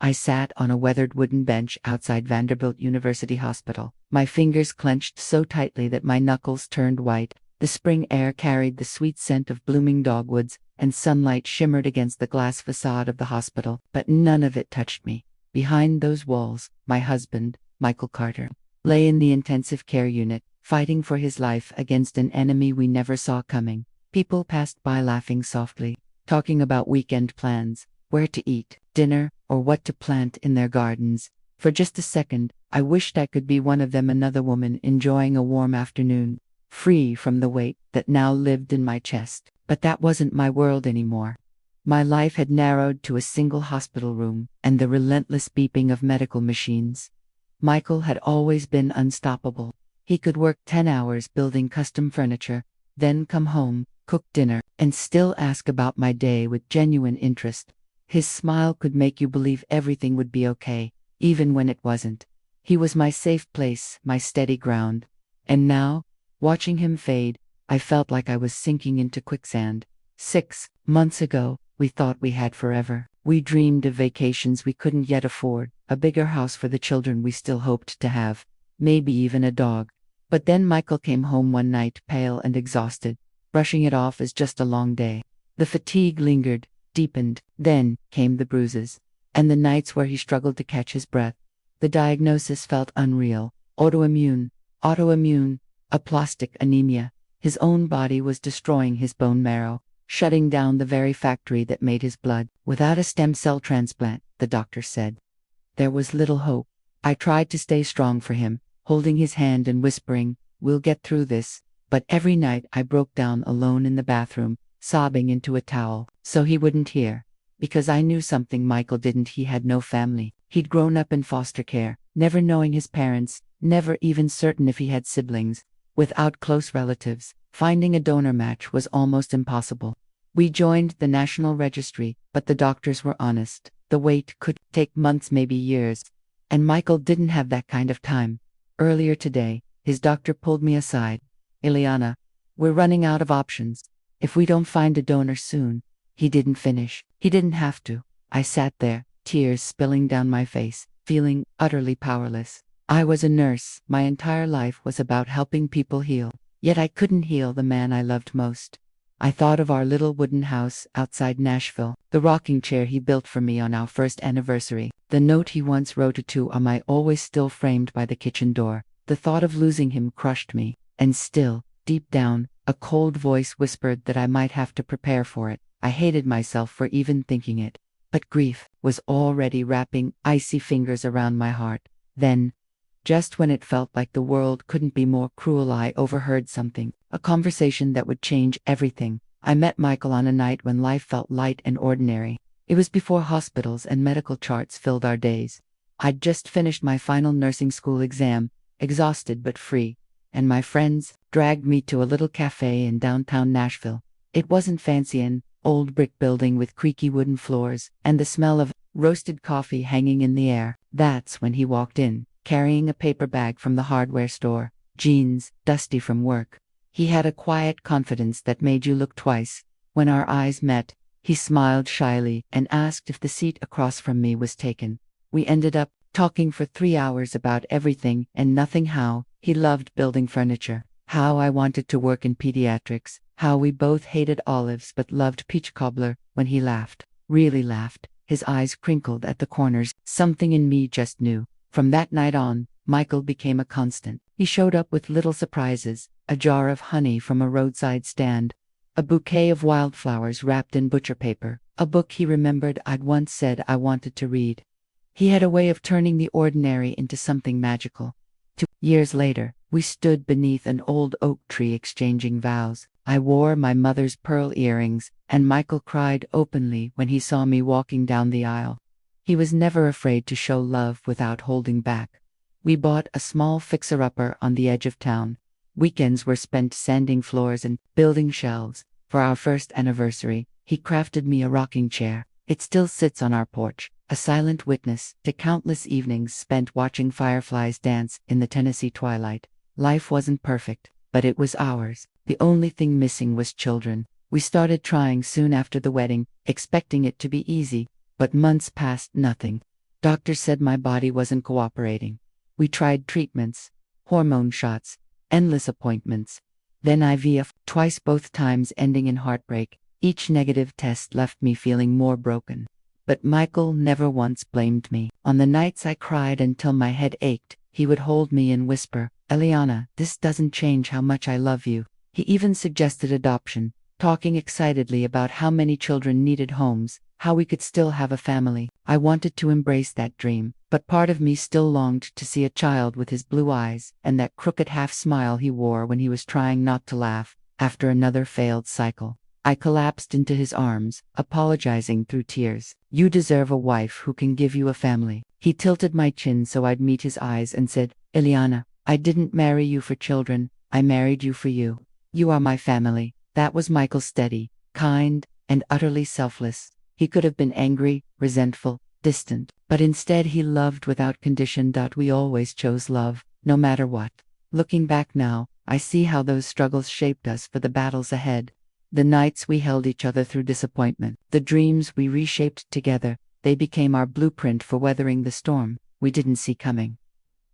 I sat on a weathered wooden bench outside Vanderbilt University Hospital. My fingers clenched so tightly that my knuckles turned white. The spring air carried the sweet scent of blooming dogwoods, and sunlight shimmered against the glass facade of the hospital, but none of it touched me. Behind those walls, my husband, Michael Carter, lay in the intensive care unit, fighting for his life against an enemy we never saw coming. People passed by laughing softly, talking about weekend plans, where to eat dinner, or what to plant in their gardens. For just a second, I wished I could be one of them, another woman enjoying a warm afternoon, free from the weight that now lived in my chest. But that wasn't my world anymore. My life had narrowed to a single hospital room and the relentless beeping of medical machines. Michael had always been unstoppable. He could work 10 hours building custom furniture, then come home, cook dinner, and still ask about my day with genuine interest. His smile could make you believe everything would be okay, even when it wasn't. He was my safe place, my steady ground. And now, watching him fade, I felt like I was sinking into quicksand. 6 months ago, we thought we had forever. We dreamed of vacations we couldn't yet afford, a bigger house for the children we still hoped to have, maybe even a dog. But then Michael came home one night, pale and exhausted, brushing it off as just a long day. The fatigue lingered, deepened. Then came the bruises, and the nights where he struggled to catch his breath. The diagnosis felt unreal. Autoimmune, aplastic anemia. His own body was destroying his bone marrow, shutting down the very factory that made his blood. Without a stem cell transplant, the doctor said, there was little hope. I tried to stay strong for him, holding his hand and whispering, "We'll get through this." But every night I broke down alone in the bathroom, sobbing into a towel, so he wouldn't hear. Because I knew something Michael didn't. He had no family. He'd grown up in foster care, never knowing his parents, never even certain if he had siblings. Without close relatives, finding a donor match was almost impossible. We joined the National Registry, but the doctors were honest. The wait could take months, maybe years. And Michael didn't have that kind of time. Earlier today, his doctor pulled me aside. "Ileana, we're running out of options. If we don't find a donor soon." He didn't finish. He didn't have to. I sat there, tears spilling down my face, feeling utterly powerless. I was a nurse. My entire life was about helping people heal. Yet I couldn't heal the man I loved most. I thought of our little wooden house outside Nashville, the rocking chair he built for me on our first anniversary, the note he once wrote to on my always still framed by the kitchen door. The thought of losing him crushed me, and still, deep down, a cold voice whispered that I might have to prepare for it. I hated myself for even thinking it. But grief was already wrapping icy fingers around my heart. Then, just when it felt like the world couldn't be more cruel, I overheard something, a conversation that would change everything. I met Michael on a night when life felt light and ordinary. It was before hospitals and medical charts filled our days. I'd just finished my final nursing school exam, exhausted but free, and my friends dragged me to a little cafe in downtown Nashville. It wasn't fancy, an old brick building with creaky wooden floors, and the smell of roasted coffee hanging in the air. That's when he walked in, carrying a paper bag from the hardware store, jeans, dusty from work. He had a quiet confidence that made you look twice. When our eyes met, he smiled shyly and asked if the seat across from me was taken. We ended up talking for 3 hours about everything and nothing. How he loved building furniture, how I wanted to work in pediatrics, how we both hated olives but loved peach cobbler. When he laughed, really laughed, his eyes crinkled at the corners. Something in me just knew. From that night on, Michael became a constant. He showed up with little surprises, a jar of honey from a roadside stand, a bouquet of wildflowers wrapped in butcher paper, a book he remembered I'd once said I wanted to read. He had a way of turning the ordinary into something magical. 2 years later, we stood beneath an old oak tree exchanging vows. I wore my mother's pearl earrings, and Michael cried openly when he saw me walking down the aisle. He was never afraid to show love without holding back. We bought a small fixer-upper on the edge of town. Weekends were spent sanding floors and building shelves. For our first anniversary, he crafted me a rocking chair. It still sits on our porch, a silent witness to countless evenings spent watching fireflies dance in the Tennessee twilight. Life wasn't perfect, but it was ours. The only thing missing was children. We started trying soon after the wedding, expecting it to be easy, but months passed, nothing. Doctors said my body wasn't cooperating. We tried treatments, hormone shots, endless appointments. Then IVF, twice, both times ending in heartbreak. Each negative test left me feeling more broken. But Michael never once blamed me. On the nights I cried until my head ached, he would hold me and whisper, "Eliana, this doesn't change how much I love you." He even suggested adoption, talking excitedly about how many children needed homes, how we could still have a family. I wanted to embrace that dream, but part of me still longed to see a child with his blue eyes and that crooked half smile he wore when he was trying not to laugh. After another failed cycle, I collapsed into his arms, apologizing through tears. "You deserve a wife who can give you a family." He tilted my chin so I'd meet his eyes and said, "Eliana, I didn't marry you for children, I married you for you. You are my family." That was Michael, steady, kind, and utterly selfless. He could have been angry, resentful, distant, but instead he loved without condition. We always chose love, no matter what. Looking back now, I see how those struggles shaped us for the battles ahead. The nights we held each other through disappointment, the dreams we reshaped together, they became our blueprint for weathering the storm we didn't see coming.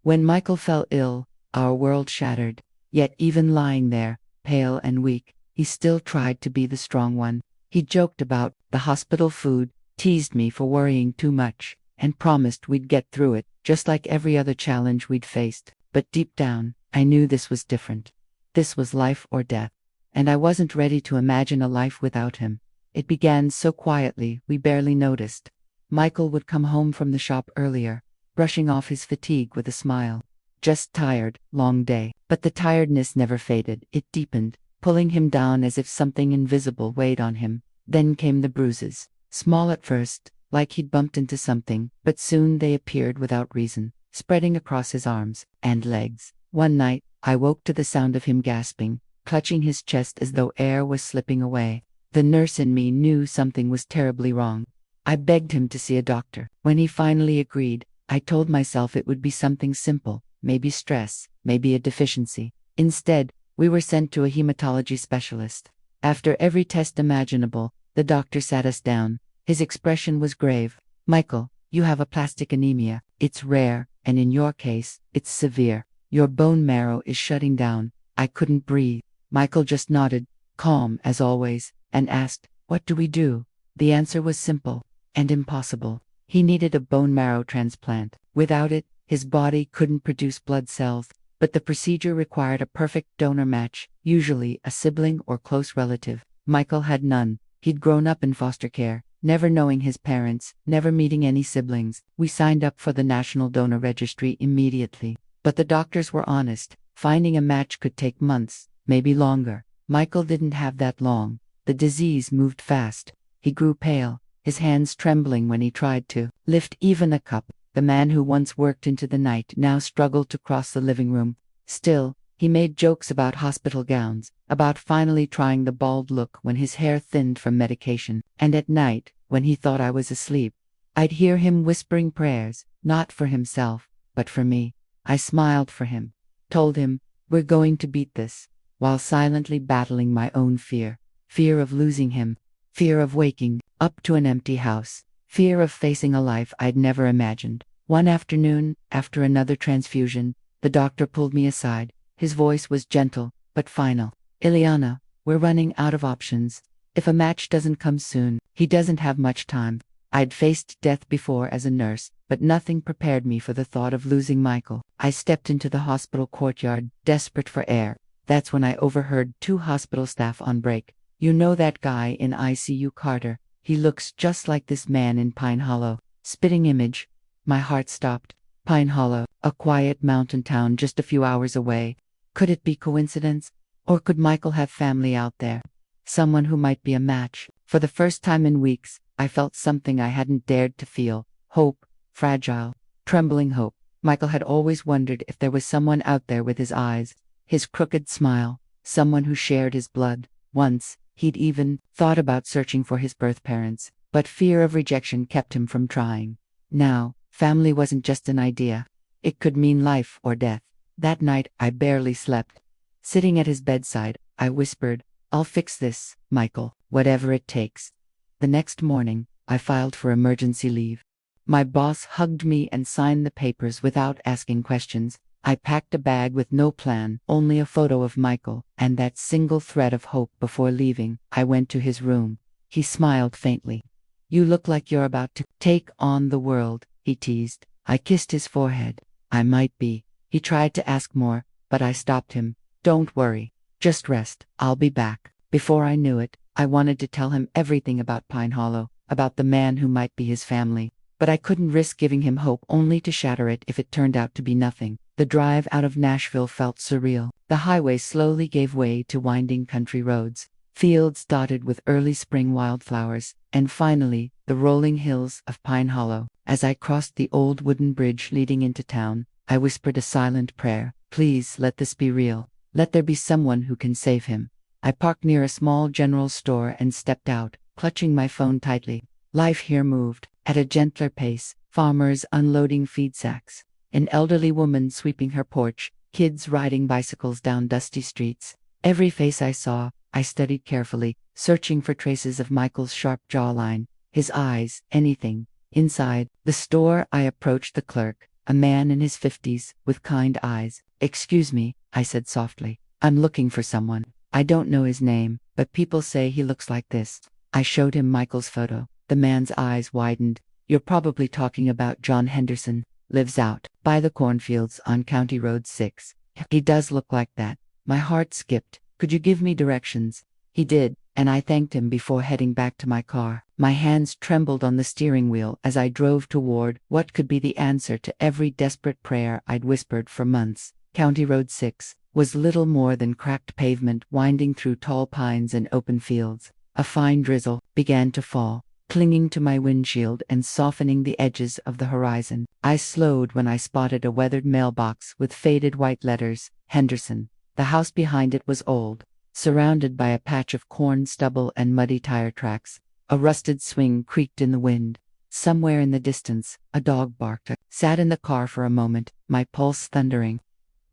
When Michael fell ill, our world shattered. Yet even lying there, pale and weak, he still tried to be the strong one. He joked about the hospital food, teased me for worrying too much, and promised we'd get through it, just like every other challenge we'd faced. But deep down, I knew this was different. This was life or death. And I wasn't ready to imagine a life without him. It began so quietly, we barely noticed. Michael would come home from the shop earlier, brushing off his fatigue with a smile. "Just tired, long day." But the tiredness never faded, it deepened, pulling him down as if something invisible weighed on him. Then came the bruises. Small at first, like he'd bumped into something, but soon they appeared without reason, spreading across his arms and legs. One night, I woke to the sound of him gasping, clutching his chest as though air was slipping away. The nurse in me knew something was terribly wrong. I begged him to see a doctor. When he finally agreed, I told myself it would be something simple, maybe stress, maybe a deficiency. Instead, we were sent to a hematology specialist. After every test imaginable, the doctor sat us down. His expression was grave. "Michael, you have aplastic anemia. It's rare, and in your case, it's severe. Your bone marrow is shutting down." I couldn't breathe. Michael just nodded, calm as always, and asked, "What do we do?" The answer was simple and impossible. He needed a bone marrow transplant. Without it, his body couldn't produce blood cells, but the procedure required a perfect donor match, usually a sibling or close relative. Michael had none. He'd grown up in foster care, never knowing his parents, never meeting any siblings. We signed up for the National Donor Registry immediately. But the doctors were honest. Finding a match could take months, maybe longer. Michael didn't have that long. The disease moved fast. He grew pale, his hands trembling when he tried to lift even a cup. The man who once worked into the night now struggled to cross the living room. Still, he made jokes about hospital gowns, about finally trying the bald look when his hair thinned from medication. And at night, when he thought I was asleep, I'd hear him whispering prayers, not for himself, but for me. I smiled for him, told him, "We're going to beat this," while silently battling my own fear. Fear of losing him, fear of waking up to an empty house, fear of facing a life I'd never imagined. One afternoon, after another transfusion, the doctor pulled me aside. His voice was gentle, but final. "Eliana, we're running out of options. If a match doesn't come soon, he doesn't have much time." I'd faced death before as a nurse, but nothing prepared me for the thought of losing Michael. I stepped into the hospital courtyard, desperate for air. That's when I overheard two hospital staff on break. "You know that guy in ICU, Carter? He looks just like this man in Pine Hollow." Spitting image. My heart stopped. Pine Hollow, a quiet mountain town just a few hours away. Could it be coincidence? Or could Michael have family out there? Someone who might be a match. For the first time in weeks, I felt something I hadn't dared to feel. Hope. Fragile, trembling hope. Michael had always wondered if there was someone out there with his eyes, his crooked smile, someone who shared his blood. Once, he'd even thought about searching for his birth parents, but fear of rejection kept him from trying. Now, family wasn't just an idea. It could mean life or death. That night, I barely slept. Sitting at his bedside, I whispered, "I'll fix this, Michael, whatever it takes." The next morning, I filed for emergency leave. My boss hugged me and signed the papers without asking questions. I packed a bag with no plan, only a photo of Michael, and that single thread of hope before leaving. I went to his room. He smiled faintly. "You look like you're about to take on the world," he teased. I kissed his forehead. "I might be." He tried to ask more, but I stopped him. "Don't worry. Just rest. I'll be back." Before I knew it, I wanted to tell him everything about Pine Hollow, about the man who might be his family. But I couldn't risk giving him hope only to shatter it if it turned out to be nothing. The drive out of Nashville felt surreal. The highway slowly gave way to winding country roads, fields dotted with early spring wildflowers, and finally, the rolling hills of Pine Hollow. As I crossed the old wooden bridge leading into town, I whispered a silent prayer. "Please let this be real. Let there be someone who can save him." I parked near a small general store and stepped out, clutching my phone tightly. Life here moved at a gentler pace, farmers unloading feed sacks, an elderly woman sweeping her porch, kids riding bicycles down dusty streets. Every face I saw, I studied carefully, searching for traces of Michael's sharp jawline, his eyes, anything. Inside the store, I approached the clerk, a man in his 50s, with kind eyes. "Excuse me," I said softly. "I'm looking for someone. I don't know his name, but people say he looks like this." I showed him Michael's photo. The man's eyes widened. "You're probably talking about John Henderson. Lives out by the cornfields on County Road 6. He does look like that." My heart skipped. "Could you give me directions?" He did, and I thanked him before heading back to my car. My hands trembled on the steering wheel as I drove toward what could be the answer to every desperate prayer I'd whispered for months. County Road 6 was little more than cracked pavement winding through tall pines and open fields. A fine drizzle began to fall, clinging to my windshield and softening the edges of the horizon. I slowed when I spotted a weathered mailbox with faded white letters, Henderson. The house behind it was old, surrounded by a patch of corn stubble and muddy tire tracks. A rusted swing creaked in the wind. Somewhere in the distance, a dog barked. I sat in the car for a moment, my pulse thundering.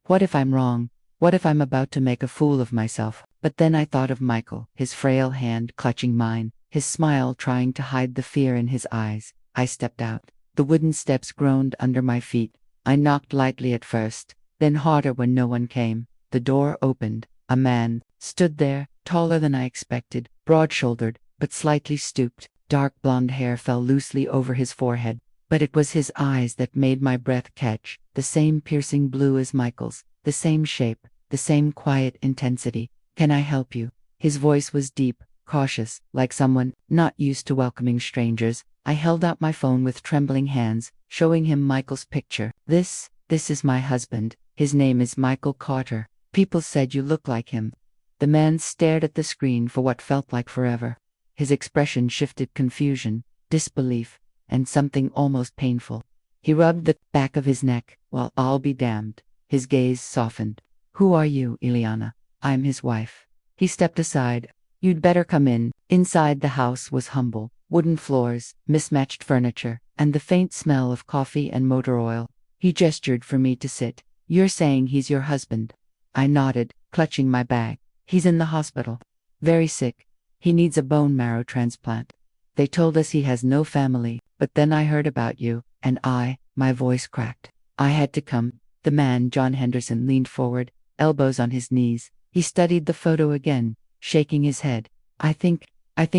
What if I'm wrong? What if I'm about to make a fool of myself? But then I thought of Michael, his frail hand clutching mine, his smile trying to hide the fear in his eyes. I stepped out. The wooden steps groaned under my feet. I knocked lightly at first, then harder when no one came. The door opened. A man stood there, taller than I expected, broad-shouldered, but slightly stooped. Dark blonde hair fell loosely over his forehead, but it was his eyes that made my breath catch, the same piercing blue as Michael's, the same shape, the same quiet intensity. "Can I help you?" His voice was deep, cautious, like someone not used to welcoming strangers. I held out my phone with trembling hands, showing him Michael's picture. This is my husband. His name is Michael Carter. People said you look like him." The man stared at the screen for what felt like forever. His expression shifted confusion, disbelief, and something almost painful. He rubbed the back of his neck. "Well, I'll be damned." His gaze softened. "Who are you, Ileana?" "I'm his wife." He stepped aside. "You'd better come in." Inside the house was humble. Wooden floors, mismatched furniture, and the faint smell of coffee and motor oil. He gestured for me to sit. "You're saying he's your husband?" I nodded, clutching my bag. "He's in the hospital. Very sick. He needs a bone marrow transplant. They told us he has no family, but then I heard about you, and my voice cracked. I had to come." The man, John Henderson, leaned forward, elbows on his knees. He studied the photo again, shaking his head. I think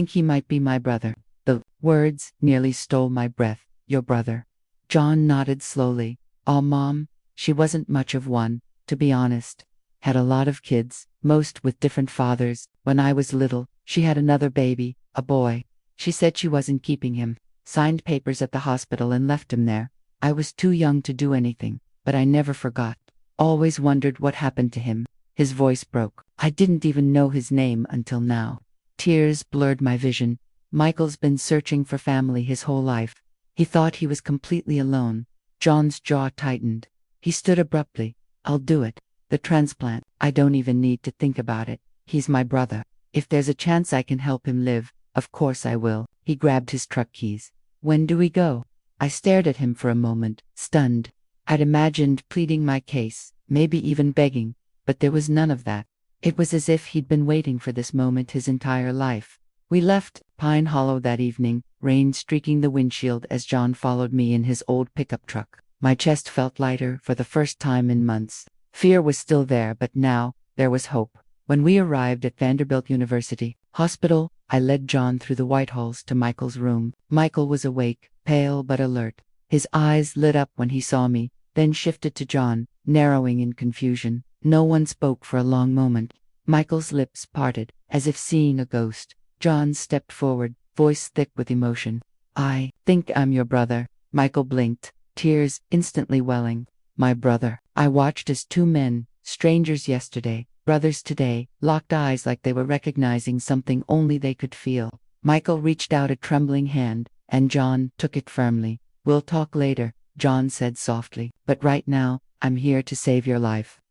he might be my brother." The words nearly stole my breath. "Your brother?" John nodded slowly. Mom, she wasn't much of one, to be honest. Had a lot of kids, most with different fathers. When I was little, she had another baby, a boy. She said she wasn't keeping him, signed papers at the hospital and left him there. I was too young to do anything, but I never forgot. Always wondered what happened to him." His voice broke. "I didn't even know his name until now." Tears blurred my vision. Michael's been searching for family his whole life. He thought he was completely alone. John's jaw tightened. He stood abruptly. "I'll do it. The transplant. I don't even need to think about it. He's my brother. If there's a chance I can help him live, of course I will." He grabbed his truck keys. "When do we go?" I stared at him for a moment, stunned. I'd imagined pleading my case, maybe even begging, but there was none of that. It was as if he'd been waiting for this moment his entire life. We left Pine Hollow that evening, rain streaking the windshield as John followed me in his old pickup truck. My chest felt lighter for the first time in months. Fear was still there, but now there was hope. When we arrived at Vanderbilt University Hospital, I led John through the white halls to Michael's room. Michael was awake, pale but alert. His eyes lit up when he saw me, then shifted to John, narrowing in confusion. No one spoke for a long moment. Michael's lips parted, as if seeing a ghost. John stepped forward, voice thick with emotion. "I think I'm your brother." Michael blinked, tears instantly welling. My brother. I watched as two men, strangers yesterday, brothers today, locked eyes like they were recognizing something only they could feel. Michael reached out a trembling hand, and John took it firmly. "We'll talk later," John said softly, "but right now, I'm here to save your life."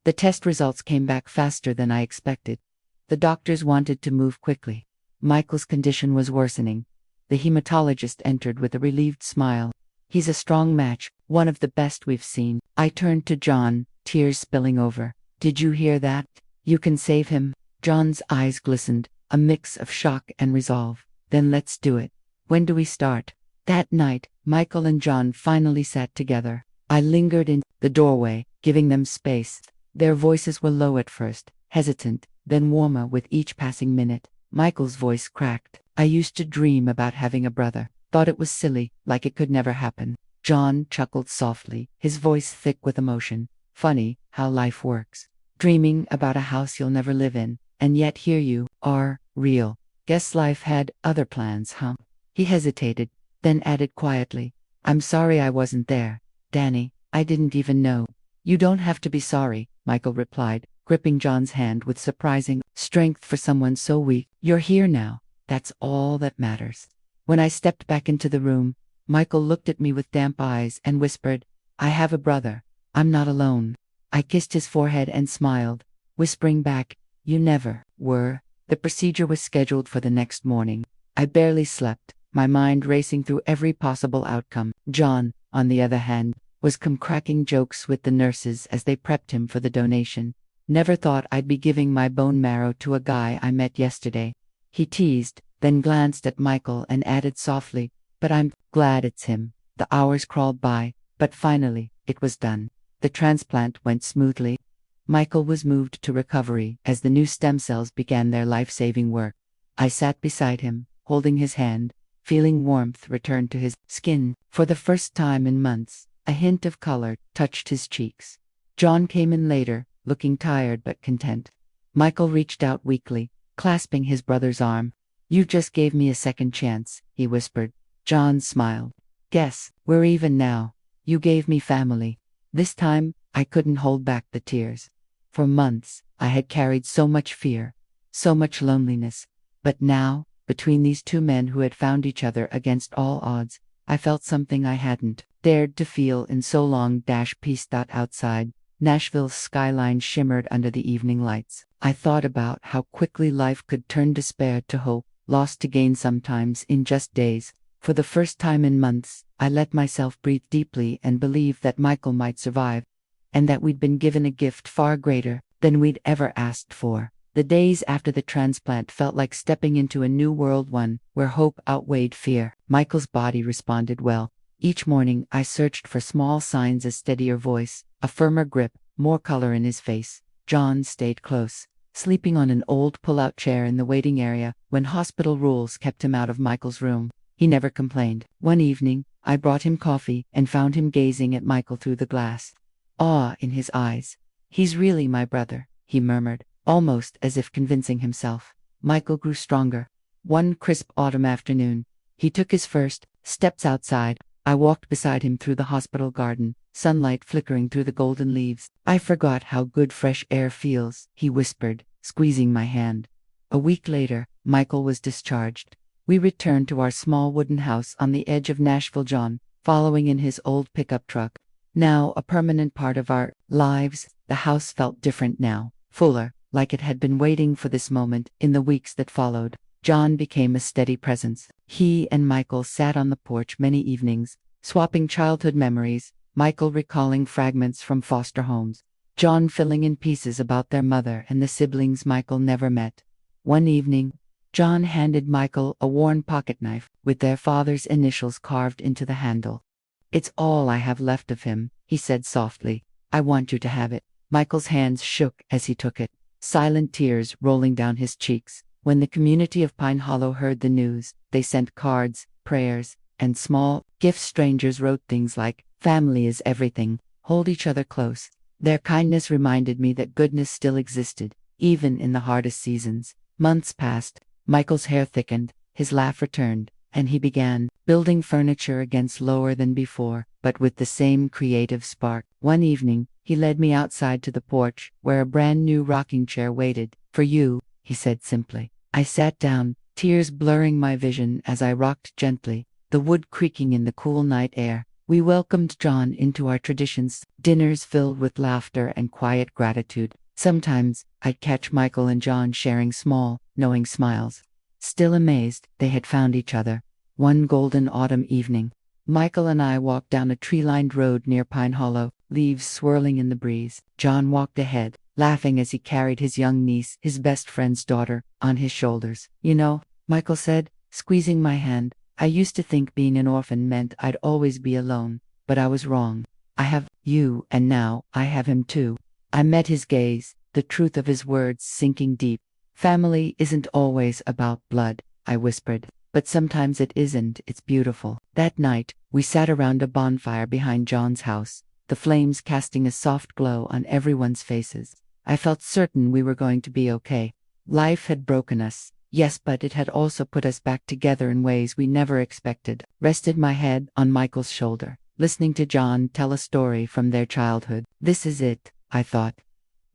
The test results came back faster than I expected. The doctors wanted to move quickly. Michael's condition was worsening. The hematologist entered with a relieved smile. "He's a strong match, one of the best we've seen." I turned to John, tears spilling over. "Did you hear that? You can save him." John's eyes glistened, a mix of shock and resolve. "Then let's do it. When do we start?" That night, Michael and John finally sat together. I lingered in the doorway, giving them space. Their voices were low at first, hesitant, then warmer with each passing minute. Michael's voice cracked. "I used to dream about having a brother. Thought it was silly, like it could never happen." John chuckled softly, his voice thick with emotion. "Funny how life works. Dreaming about a house you'll never live in, and yet here you are, real. Guess life had other plans, huh?" He hesitated, then added quietly, "I'm sorry I wasn't there, Danny. I didn't even know." "You don't have to be sorry," Michael replied, gripping John's hand with surprising strength for someone so weak. "You're here now. That's all that matters." When I stepped back into the room, Michael looked at me with damp eyes and whispered, "I have a brother. I'm not alone." I kissed his forehead and smiled, whispering back, "You never were." The procedure was scheduled for the next morning. I barely slept, my mind racing through every possible outcome. John, on the other hand, was cracking jokes with the nurses as they prepped him for the donation. "Never thought I'd be giving my bone marrow to a guy I met yesterday," he teased, then glanced at Michael and added softly, "But I'm glad it's him." The hours crawled by, but finally, it was done. The transplant went smoothly. Michael was moved to recovery as the new stem cells began their life-saving work. I sat beside him, holding his hand, feeling warmth return to his skin. For the first time in months, a hint of color touched his cheeks. John came in later, looking tired but content. Michael reached out weakly, clasping his brother's arm. "You just gave me a second chance," he whispered. John smiled. "Guess we're even now. You gave me family." This time, I couldn't hold back the tears. For months, I had carried so much fear, so much loneliness. But now, between these two men who had found each other against all odds, I felt something I hadn't dared to feel in so long. Peace. Outside, Nashville's skyline shimmered under the evening lights. I thought about how quickly life could turn despair to hope, loss to gain sometimes in just days. For the first time in months, I let myself breathe deeply and believe that Michael might survive, and that we'd been given a gift far greater than we'd ever asked for. The days after the transplant felt like stepping into a new world, one where hope outweighed fear. Michael's body responded well. Each morning, I searched for small signs: a steadier voice, a firmer grip, more color in his face. John stayed close, sleeping on an old pull-out chair in the waiting area when hospital rules kept him out of Michael's room. He never complained. One evening, I brought him coffee and found him gazing at Michael through the glass, awe in his eyes. "He's really my brother," he murmured, almost as if convincing himself. Michael grew stronger. One crisp autumn afternoon, he took his first steps outside. I walked beside him through the hospital garden, sunlight flickering through the golden leaves. "I forgot how good fresh air feels," he whispered, squeezing my hand. A week later, Michael was discharged. We returned to our small wooden house on the edge of Nashville. John, following in his old pickup truck, now a permanent part of our lives. The house felt different now, fuller, like it had been waiting for this moment. In the weeks that followed, John became a steady presence. He and Michael sat on the porch many evenings, swapping childhood memories, Michael recalling fragments from foster homes, John filling in pieces about their mother and the siblings Michael never met. One evening, John handed Michael a worn pocketknife with their father's initials carved into the handle. "It's all I have left of him," he said softly. "I want you to have it." Michael's hands shook as he took it, silent tears rolling down his cheeks. When the community of Pine Hollow heard the news, they sent cards, prayers, and small gifts. Strangers wrote things like, "Family is everything. Hold each other close." Their kindness reminded me that goodness still existed, even in the hardest seasons. Months passed. Michael's hair thickened, his laugh returned, and he began building furniture again, slower than before, but with the same creative spark. One evening, he led me outside to the porch, where a brand new rocking chair waited. "For you," he said simply. I sat down, tears blurring my vision as I rocked gently, the wood creaking in the cool night air. We welcomed John into our traditions, dinners filled with laughter and quiet gratitude. Sometimes, I'd catch Michael and John sharing small, knowing smiles. Still amazed, they had found each other. One golden autumn evening, Michael and I walked down a tree-lined road near Pine Hollow, leaves swirling in the breeze. John walked ahead, laughing as he carried his young niece, his best friend's daughter, on his shoulders. "You know," Michael said, squeezing my hand, "I used to think being an orphan meant I'd always be alone, but I was wrong. I have you, and now I have him too." I met his gaze, the truth of his words sinking deep. "Family isn't always about blood," I whispered, "but sometimes it isn't. It's beautiful." That night, we sat around a bonfire behind John's house, the flames casting a soft glow on everyone's faces. I felt certain we were going to be okay. Life had broken us, yes, but it had also put us back together in ways we never expected. Rested my head on Michael's shoulder, listening to John tell a story from their childhood. This is it, I thought.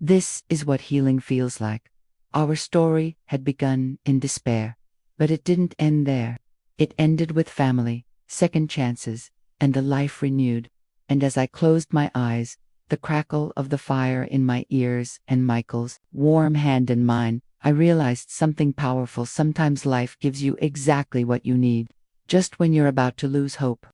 This is what healing feels like. Our story had begun in despair, but it didn't end there. It ended with family, second chances, and a life renewed. And as I closed my eyes, the crackle of the fire in my ears and Michael's warm hand in mine, I realized something powerful. Sometimes life gives you exactly what you need, just when you're about to lose hope.